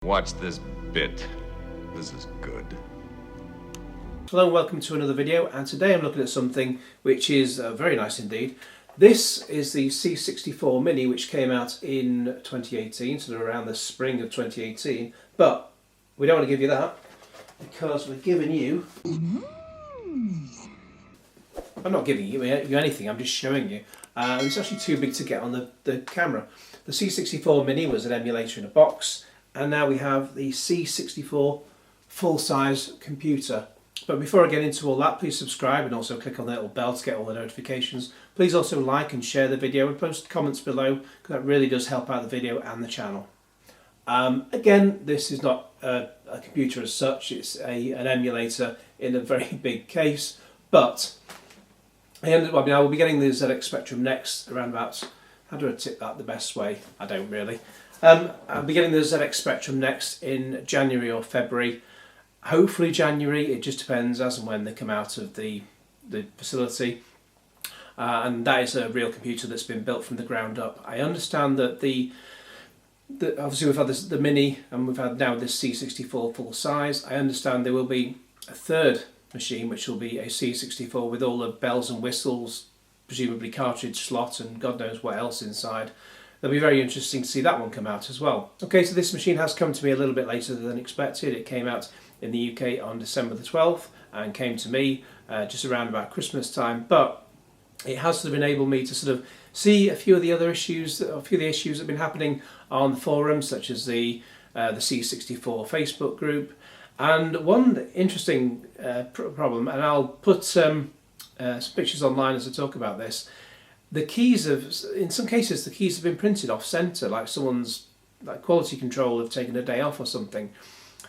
Watch this bit. This is good. Hello and welcome to another video, and today I'm looking at something which is very nice indeed. This is the C64 Mini, which came out in 2018, sort of around the spring of 2018, but we don't want to give you that because we're giving you... I'm not giving you anything, I'm just showing you. It's actually too big to get on the camera. The C64 Mini was an emulator in a box, and now we have the C64 Full Size computer. But before I get into all that, please subscribe and also click on the little bell to get all the notifications. Please also like and share the video and post comments below, because that really does help out the video and the channel. Again, this is not a computer as such, it's an emulator in a very big case, but I will be getting the ZX Spectrum next around about, how do I tip that the best way? I don't really. I'll be getting the ZX Spectrum next in January or February. Hopefully January, it just depends as and when they come out of the facility. And that is a real computer that's been built from the ground up. I understand that obviously we've had the Mini and we've had now this C64 Full Size. I understand there will be a third machine which will be a C64 with all the bells and whistles, presumably cartridge slot and God knows what else inside. It'll be very interesting to see that one come out as well. Okay, so this machine has come to me a little bit later than expected. It came out in the UK on December the 12th and came to me just around about Christmas time, but it has sort of enabled me to sort of see a few of the other issues, a few of the issues that have been happening on the forums, such as the C64 Facebook group. And one interesting problem, and I'll put some pictures online as I talk about this, the keys in some cases the keys have been printed off centre, like someone's quality control have taken a day off or something.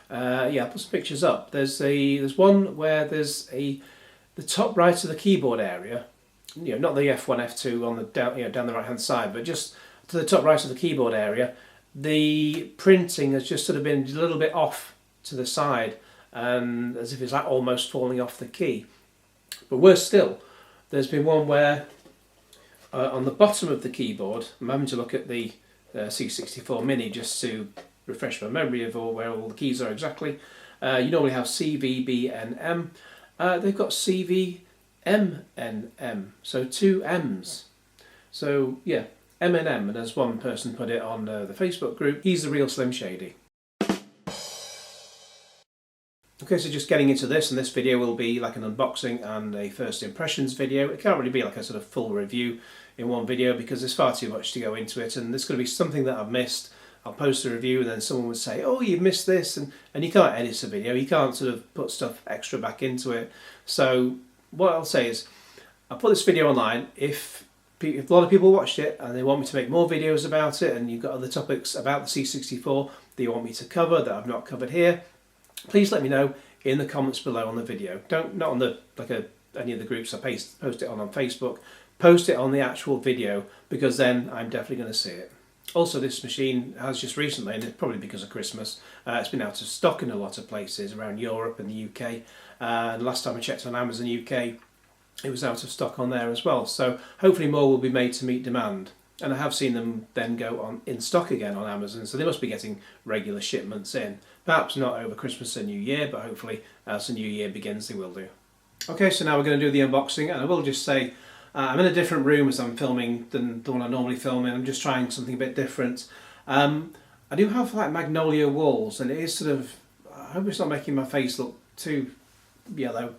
Yeah, I'll put some pictures up. There's one where there's the top right of the keyboard area, not the F1, F2 on the down the right hand side, but just to the top right of the keyboard area, the printing has just sort of been a little bit off to the side, and as if it's like almost falling off the key. But worse still, there's been one where on the bottom of the keyboard, I'm having to look at the C64 Mini just to refresh my memory of where all the keys are exactly. You normally have C, V, B, N, M. They've got C, V, M, N, M, so two M's. So yeah, M and M, and as one person put it on the Facebook group, he's the real Slim Shady. Okay, so just getting into this, and this video will be like an unboxing and a first impressions video. It can't really be like a sort of full review in one video because there's far too much to go into it, and there's going to be something that I've missed. I'll post a review and then someone would say, oh, you've missed this, and you can't edit a video, you can't sort of put stuff extra back into it. So what I'll say is, I'll put this video online. If a lot of people watched it and they want me to make more videos about it, and you've got other topics about the C64 that you want me to cover that I've not covered here, please let me know in the comments below on the video. Not on the any of the groups I post it on Facebook. Post it on the actual video, because then I'm definitely going to see it. Also, this machine has just recently, and it's probably because of Christmas, it's been out of stock in a lot of places around Europe and the UK. And last time I checked on Amazon UK, it was out of stock on there as well. So hopefully more will be made to meet demand. And I have seen them then go in stock again on Amazon, so they must be getting regular shipments in. Perhaps not over Christmas and New Year, but hopefully as the New Year begins they will do. Okay, so now we're going to do the unboxing, and I will just say I'm in a different room as I'm filming than the one I normally film in. I'm just trying something a bit different. I do have like magnolia walls, and it is sort of, I hope it's not making my face look too yellow,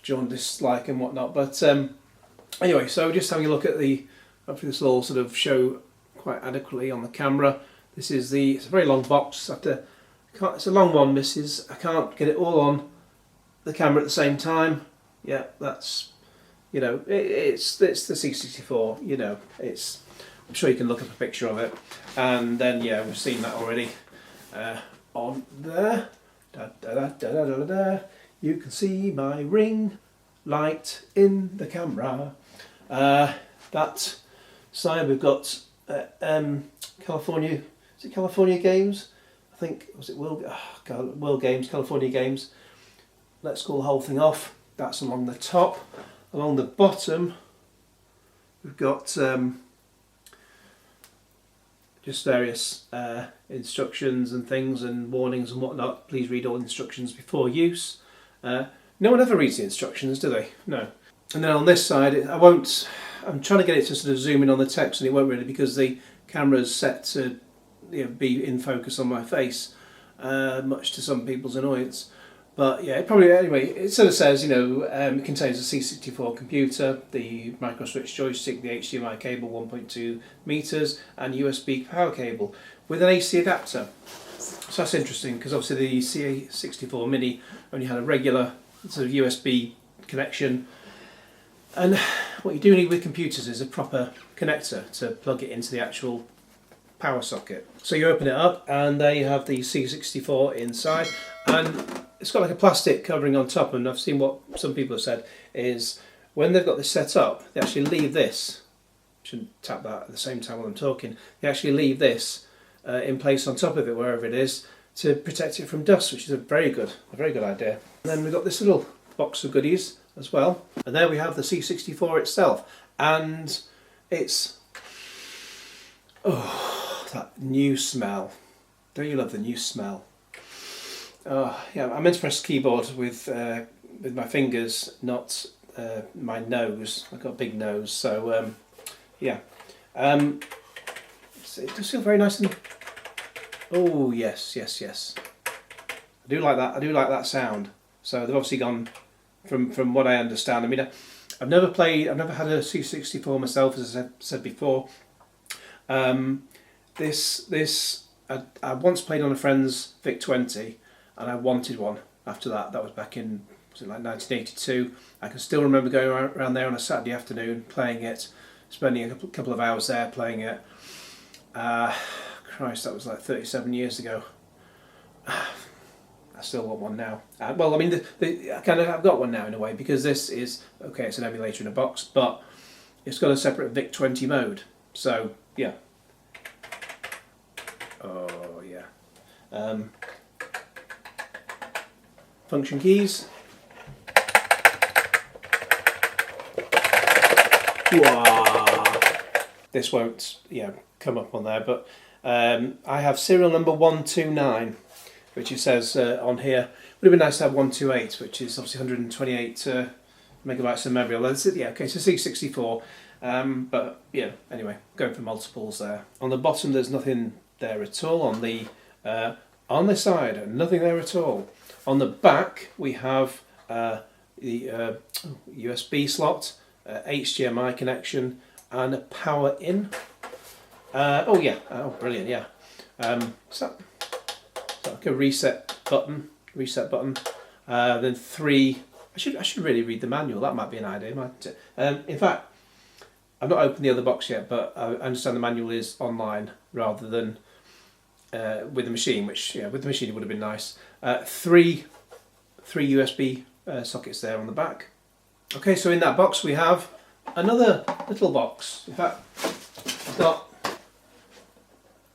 jaundice-like and whatnot, but anyway, so just having a look at hopefully this will all sort of show quite adequately on the camera. It's a very long box. It's a long one, missus. I can't get it all on the camera at the same time. Yeah, that's, it's the C64, I'm sure you can look up a picture of it. And then, yeah, we've seen that already on there. You can see my ring light in the camera. That side we've got California, is it California Games? I think, was it World Games, California Games. Let's call the whole thing off. That's along the top. Along the bottom, we've got just various instructions and things and warnings and whatnot. Please read all instructions before use. No one ever reads the instructions, do they? No. And then on this side, I'm trying to get it to sort of zoom in on the text, and it won't really because the camera's set to be in focus on my face, much to some people's annoyance. But yeah, anyway, it sort of says, it contains a C64 computer, the micro switch joystick, the HDMI cable 1.2 meters, and USB power cable with an AC adapter. So that's interesting because obviously the C64 Mini only had a regular sort of USB connection. And what you do need with computers is a proper connector to plug it into the actual power socket. So you open it up and there you have the C64 inside, and it's got like a plastic covering on top, and I've seen what some people have said is when they've got this set up, they actually leave this, shouldn't tap that at the same time while I'm talking, they actually leave this in place on top of it, wherever it is, to protect it from dust, which is a very good idea. And then we've got this little box of goodies as well, and there we have the C64 itself, and it's, oh, that new smell. Don't you love the new smell? Oh yeah, I meant to press the keyboard with my fingers, not my nose. I've got a big nose, so yeah. It does feel very nice and. Oh yes. I do like that. I do like that sound. So they've obviously gone from what I understand. I mean, I've never had a C64 myself, as I said before. I once played on a friend's VIC20, and I wanted one after that. That was back in, was it like 1982? I can still remember going around there on a Saturday afternoon playing it, spending a couple of hours there playing it. Christ, that was like 37 years ago. I still want one now. Well, I mean, I've got one now in a way, because this is, okay, it's an emulator in a box, but it's got a separate VIC20 mode. So, yeah. Oh, yeah. Function keys. Wow. This won't, come up on there, but I have serial number 129, which it says on here. Would have been nice to have 128, which is obviously 128 megabytes of memory. Although it's, okay, it's a C64, but yeah. Anyway, going for multiples there. On the bottom, there's nothing there at all. On the side, nothing there at all. On the back, we have the USB slot, HDMI connection, and a power in. Oh yeah, oh brilliant, yeah. So like a reset button. Then three. I should really read the manual. That might be an idea, mightn't it? In fact, I've not opened the other box yet, but I understand the manual is online rather than with the machine. Which, with the machine it would have been nice. Three USB sockets there on the back. Okay, so in that box we have another little box. In fact, I've got.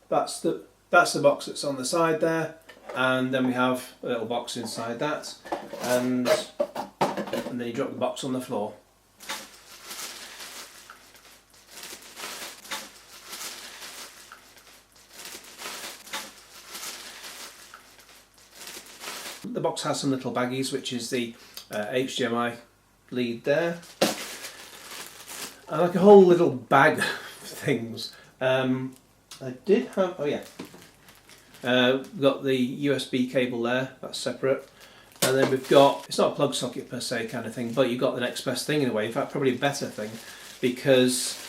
That's the box that's on the side there, and then we have a little box inside that, and then you drop the box on the floor. The box has some little baggies, which is the HDMI lead there, and like a whole little bag of things. I did have, we've got the USB cable there, that's separate, and then we've got, it's not a plug socket per se kind of thing, but you've got the next best thing in a way, in fact probably a better thing, because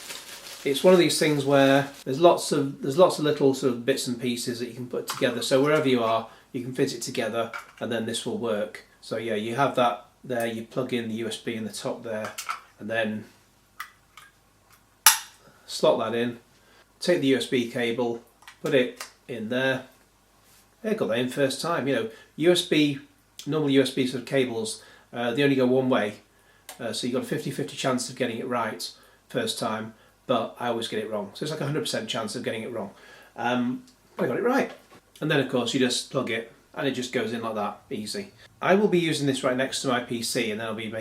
it's one of these things where there's lots of little sort of bits and pieces that you can put together, so wherever you are you can fit it together and then this will work. So yeah, you have that there, you plug in the USB in the top there, and then slot that in. Take the USB cable, put it in there. I got that in first time. Normal USB sort of cables, they only go one way, so you've got a 50-50 chance of getting it right first time, but I always get it wrong. So it's like a 100% chance of getting it wrong. I got it right. And then of course you just plug it and it just goes in like that, easy. I will be using this right next to my PC, and then I'll be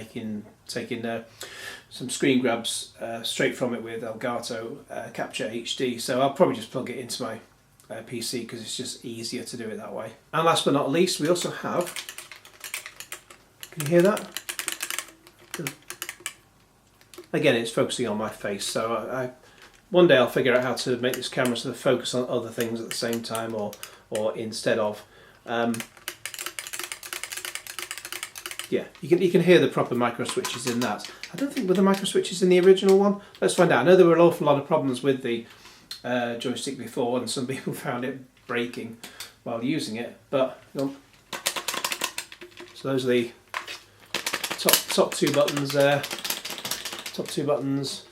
taking some screen grabs straight from it with Elgato Capture HD. So I'll probably just plug it into my PC because it's just easier to do it that way. And last but not least, we also have, can you hear that? Again, it's focusing on my face, so one day I'll figure out how to make this camera sort of focus on other things at the same time, or instead of. Yeah, you can hear the proper micro switches in that. I don't think, were the micro switches in the original one? Let's find out. I know there were an awful lot of problems with the joystick before, and some people found it breaking while using it. But so those are the top two buttons there. Top two buttons.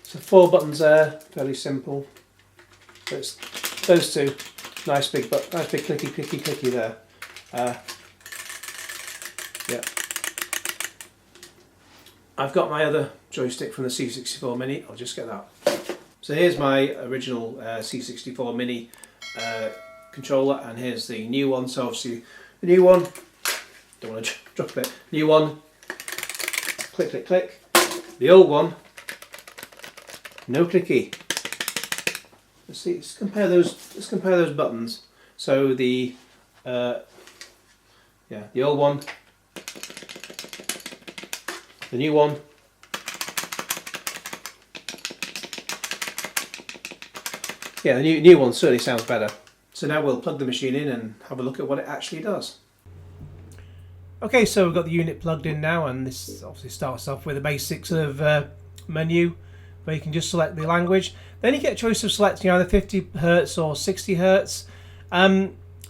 So 4 buttons there, fairly simple. So it's those two, nice big clicky there. Yeah. I've got my other joystick from the C64 Mini. I'll just get that. So here's my original C64 Mini controller, and here's the new one. So obviously the new one, don't want to drop it. New one, click, click, click. The old one, no clicky. Let's see. Let's compare those buttons. So the the old one, the new one. Yeah, the new one certainly sounds better. So now we'll plug the machine in and have a look at what it actually does. Okay, so we've got the unit plugged in now, and this obviously starts off with a basic sort of menu where you can just select the language. Then you get a choice of selecting either 50 Hz or 60 Hz.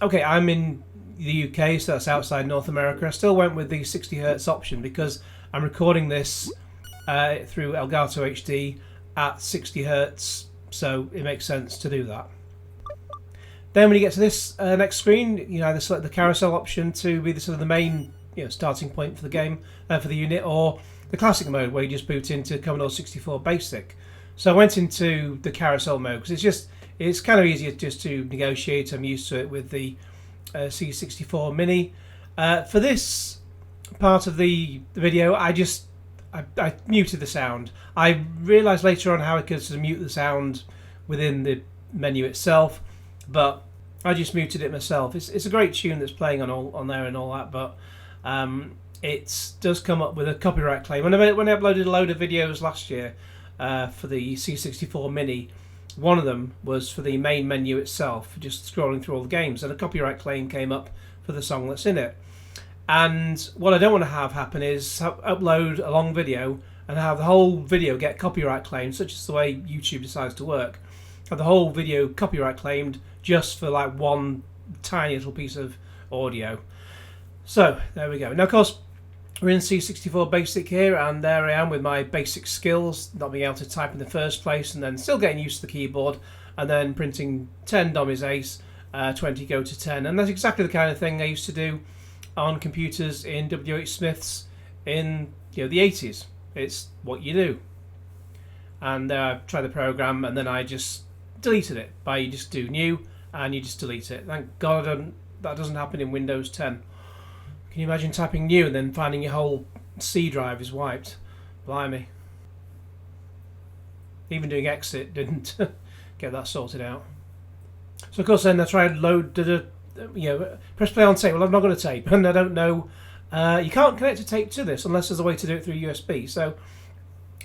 Okay, I'm in the UK, so that's outside North America. I still went with the 60 Hz option because I'm recording this through Elgato HD at 60 Hz, so it makes sense to do that. Then when you get to this next screen, you either select the carousel option to be the sort of the main starting point for the game, for the unit, or the classic mode where you just boot into Commodore 64 Basic. So I went into the carousel mode because it's kind of easier just to negotiate. I'm used to it with the C64 Mini. For this part of the video, I muted the sound. I realised later on how I could sort of mute the sound within the menu itself, but I just muted it myself. It's a great tune that's playing on there and all that, but it does come up with a copyright claim. When I uploaded a load of videos last year for the C64 Mini, one of them was for the main menu itself, just scrolling through all the games, and a copyright claim came up for the song that's in it. And what I don't want to have happen is upload a long video and have the whole video get copyright claimed, such as the way YouTube decides to work. Have the whole video copyright claimed just for like one tiny little piece of audio. So there we go. Now of course we're in C64 Basic here, and there I am with my basic skills, not being able to type in the first place, and then still getting used to the keyboard, and then printing 10 dummies ace, 20 go to 10, and that's exactly the kind of thing I used to do on computers in WH Smiths in the 80s. It's what you do. And I tried the program, and then I just deleted it by you just do new and you just delete it. Thank God that doesn't happen in Windows 10. Can you imagine typing new and then finding your whole C drive is wiped? Blimey. Even doing exit didn't get that sorted out. So of course then I tried press play on tape. Well, I've not got a tape, and I don't know. You can't connect a tape to this unless there's a way to do it through USB. So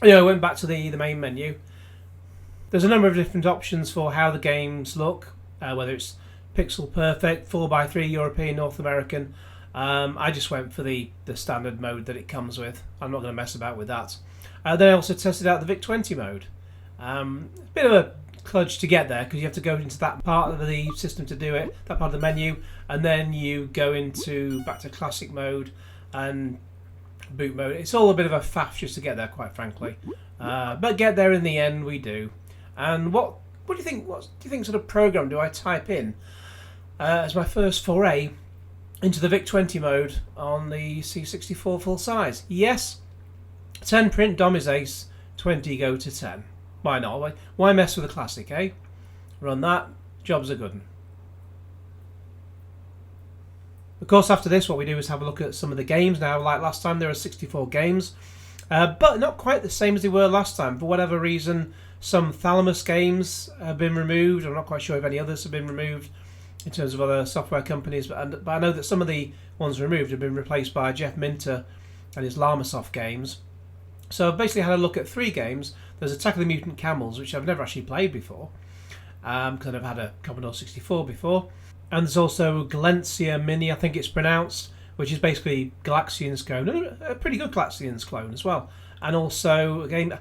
I went back to the main menu. There's a number of different options for how the games look, whether it's pixel perfect, 4:3 European, North American. I just went for the standard mode that it comes with. I'm not going to mess about with that. Then I also tested out the VIC20 mode. A bit of a kludge to get there because you have to go into that part of the system to do it, that part of the menu, and then you go back to classic mode and boot mode. It's all a bit of a faff just to get there, quite frankly. But get there in the end, we do. And what do you think? What do you think sort of program do I type in as my first foray into the VIC20 mode on the C64 Full Size? Yes, 10 print dummies ace, 20 go to 10. Why not? Why mess with a classic, eh? Run that, job's a good one. Of course, after this, what we do is have a look at some of the games now. Like last time, there are 64 games, but not quite the same as they were last time. For whatever reason, some Thalamus games have been removed. I'm not quite sure if any others have been removed in terms of other software companies, but I know that some of the ones removed have been replaced by Jeff Minter and his Llamasoft games. So I've basically had a look at 3 games. There's Attack of the Mutant Camels, which I've never actually played before, because I've had a Commodore 64 before. And there's also Galencia Mini, I think it's pronounced, which is basically Galaxian's clone, a pretty good Galaxian's clone as well. And also, again,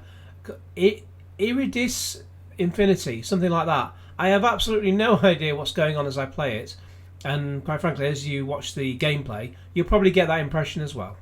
Iridis Infinity, something like that. I have absolutely no idea what's going on as I play it. And quite frankly, as you watch the gameplay, you'll probably get that impression as well.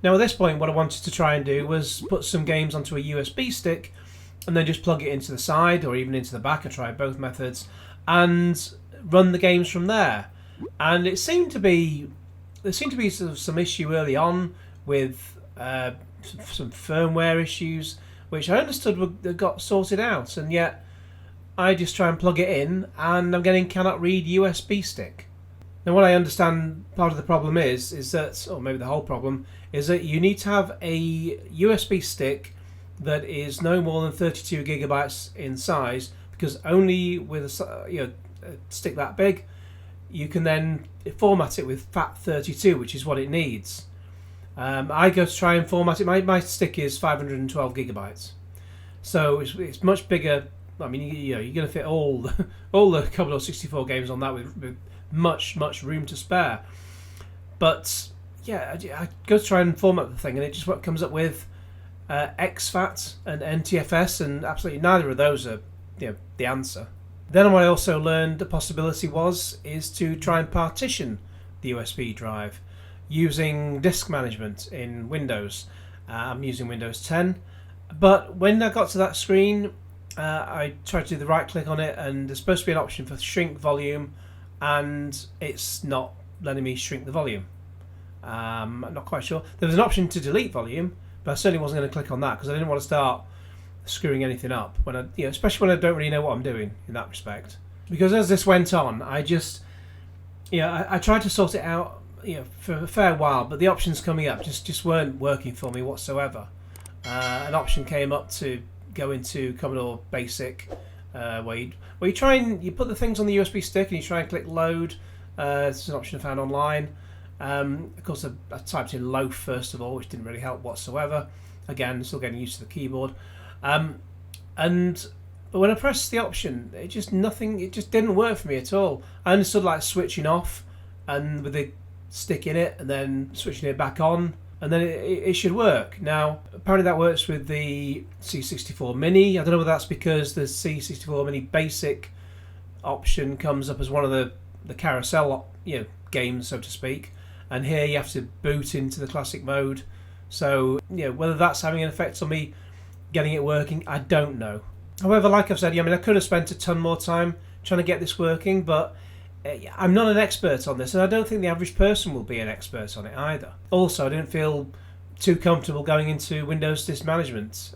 Now at this point what I wanted to try and do was put some games onto a USB stick and then just plug it into the side or even into the back. I tried both methods and run the games from there. And there seemed to be sort of some issue early on with some firmware issues, which I understood got sorted out, and yet I just try and plug it in and I'm getting cannot read USB stick. Now what I understand part of the problem is that, or maybe the whole problem, is that you need to have a USB stick that is no more than 32 gigabytes in size, because only with a stick that big you can then format it with FAT32, which is what it needs. I go to try and format it. My stick is 512 gigabytes, so it's much bigger. I mean, you're going to fit all the Commodore 64 games on that with much room to spare. But yeah, I go to try and format the thing, and it just comes up with exFAT and NTFS, and absolutely neither of those are the answer. Then what I also learned the possibility is to try and partition the USB drive using disk management in Windows. I'm using Windows 10, but when I got to that screen, I tried to do the right click on it, and there's supposed to be an option for shrink volume, and it's not letting me shrink the volume. I'm not quite sure. There was an option to delete volume, but I certainly wasn't going to click on that because I didn't want to start screwing anything up when especially when I don't really know what I'm doing in that respect. Because as this went on, I tried to sort it out for a fair while, but the options coming up just weren't working for me whatsoever. An option came up to go into Commodore Basic, where you try and you put the things on the USB stick and you try and click load. It's an option I found online. Of course, I typed in loaf first of all, which didn't really help whatsoever. Again, still getting used to the keyboard. But when I pressed the option, it just didn't work for me at all. I understood like switching off and with the stick in it and then switching it back on, and then it should work. Now apparently that works with the C64 Mini. I don't know whether that's because the C64 Mini Basic option comes up as one of the carousel games, so to speak, and here you have to boot into the classic mode. So whether that's having an effect on me getting it working, I don't know. However, like I've said, I could have spent a ton more time trying to get this working, but I'm not an expert on this, and I don't think the average person will be an expert on it either. Also, I didn't feel too comfortable going into Windows Disk Management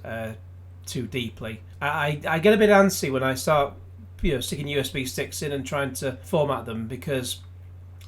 too deeply. I get a bit antsy when I start sticking USB sticks in and trying to format them, because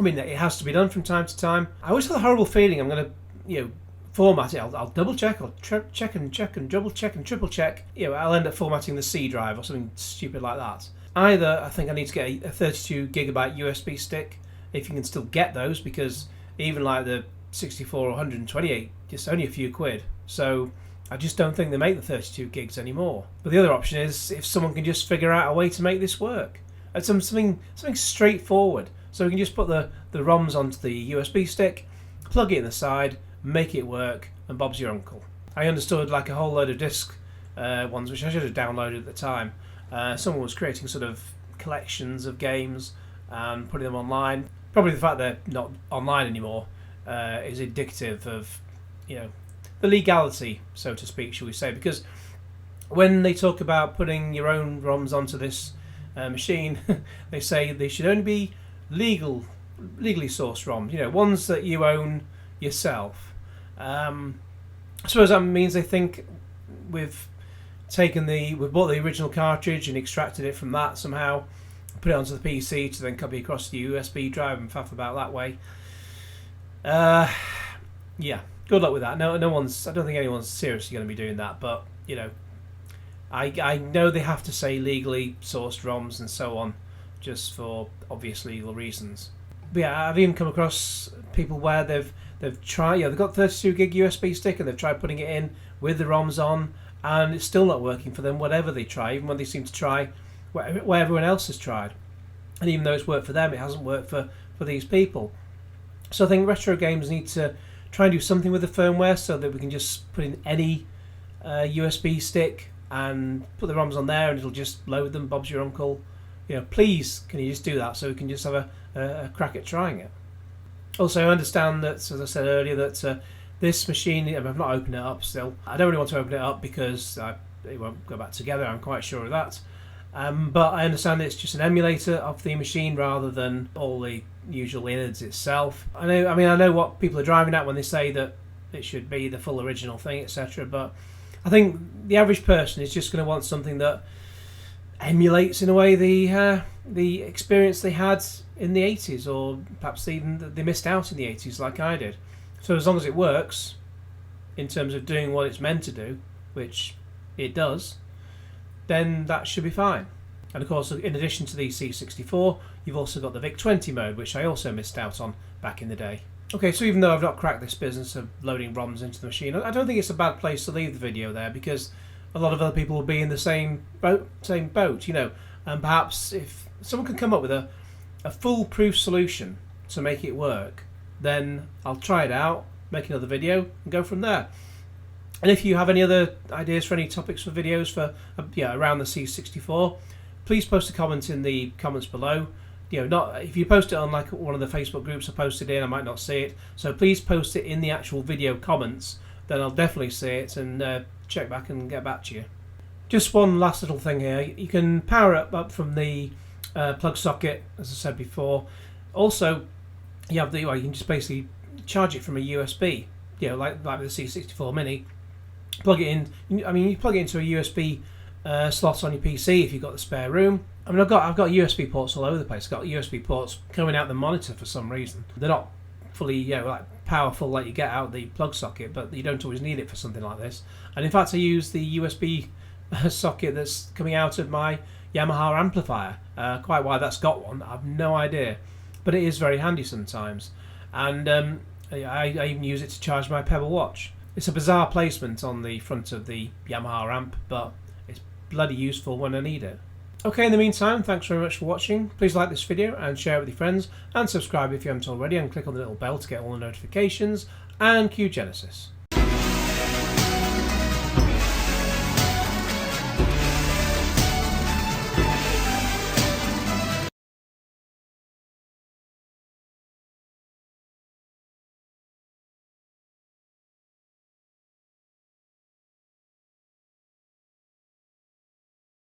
it has to be done from time to time. I always have a horrible feeling I'm going to format it. I'll double check, I'll check and double check and triple check. I'll end up formatting the C drive or something stupid like that. Either I think I need to get a 32 gigabyte USB stick, if you can still get those, because even like the 64 or 128, just only a few quid. So I just don't think they make the 32 gigs anymore. But the other option is if someone can just figure out a way to make this work. It's something straightforward. So we can just put the ROMs onto the USB stick, plug it in the side, make it work, and Bob's your uncle. I understood like a whole load of disc ones, which I should have downloaded at the time. Someone was creating sort of collections of games and putting them online. Probably the fact they're not online anymore is indicative of the legality, so to speak, shall we say, because when they talk about putting your own ROMs onto this machine, they say they should only be legally sourced ROMs, ones that you own yourself. I suppose that means they think we've bought the original cartridge and extracted it from that somehow, put it onto the PC to then copy across the USB drive and faff about that way. Yeah, good luck with that. I don't think anyone's seriously going to be doing that, but I know they have to say legally sourced ROMs and so on, just for obvious legal reasons. But yeah, I've even come across people where they've tried, they've got 32 gig USB stick and they've tried putting it in with the ROMs on, and it's still not working for them, whatever they try, even when they seem to try what everyone else has tried. And even though it's worked for them, it hasn't worked for these people. So I think Retro Games need to try and do something with the firmware so that we can just put in any USB stick and put the ROMs on there and it'll just load them. Bob's your uncle. Please, can you just do that so we can just have a crack at trying it? Also, I understand that, as I said earlier, that This machine, I've not opened it up still. I don't really want to open it up because it won't go back together, I'm quite sure of that. But I understand it's just an emulator of the machine rather than all the usual innards itself. I know what people are driving at when they say that it should be the full original thing, etc. But I think the average person is just going to want something that emulates in a way the experience they had in the 80s, or perhaps even that they missed out in the 80s like I did. So as long as it works in terms of doing what it's meant to do, which it does, then that should be fine. And of course, in addition to the C64, you've also got the VIC20 mode, which I also missed out on back in the day. Okay, so even though I've not cracked this business of loading ROMs into the machine, I don't think it's a bad place to leave the video there, because a lot of other people will be in the same boat, you know, and perhaps if someone can come up with a foolproof solution to make it work, then I'll try it out, make another video, and go from there. And if you have any other ideas for any topics for videos for around the C64, please post a comment in the comments below. You know, not if you post it on like one of the Facebook groups I posted in, I might not see it. So please post it in the actual video comments, then I'll definitely see it and check back and get back to you. Just one last little thing here. You can power it up from the plug socket, as I said before. Also, you can just basically charge it from a USB. You know, like the C64 Mini. Plug it in. You plug it into a USB slot on your PC if you've got the spare room. I mean, I've got USB ports all over the place. I've got USB ports coming out the monitor for some reason. They're not fully, like powerful like you get out the plug socket, but you don't always need it for something like this. And in fact, I use the USB socket that's coming out of my Yamaha amplifier. Quite why that's got one, I've no idea, but it is very handy sometimes. And I even use it to charge my Pebble watch. It's a bizarre placement on the front of the Yamaha amp, but it's bloody useful when I need it. Okay, in the meantime, thanks very much for watching. Please like this video and share it with your friends, and subscribe if you haven't already, and click on the little bell to get all the notifications, and cue Genesis.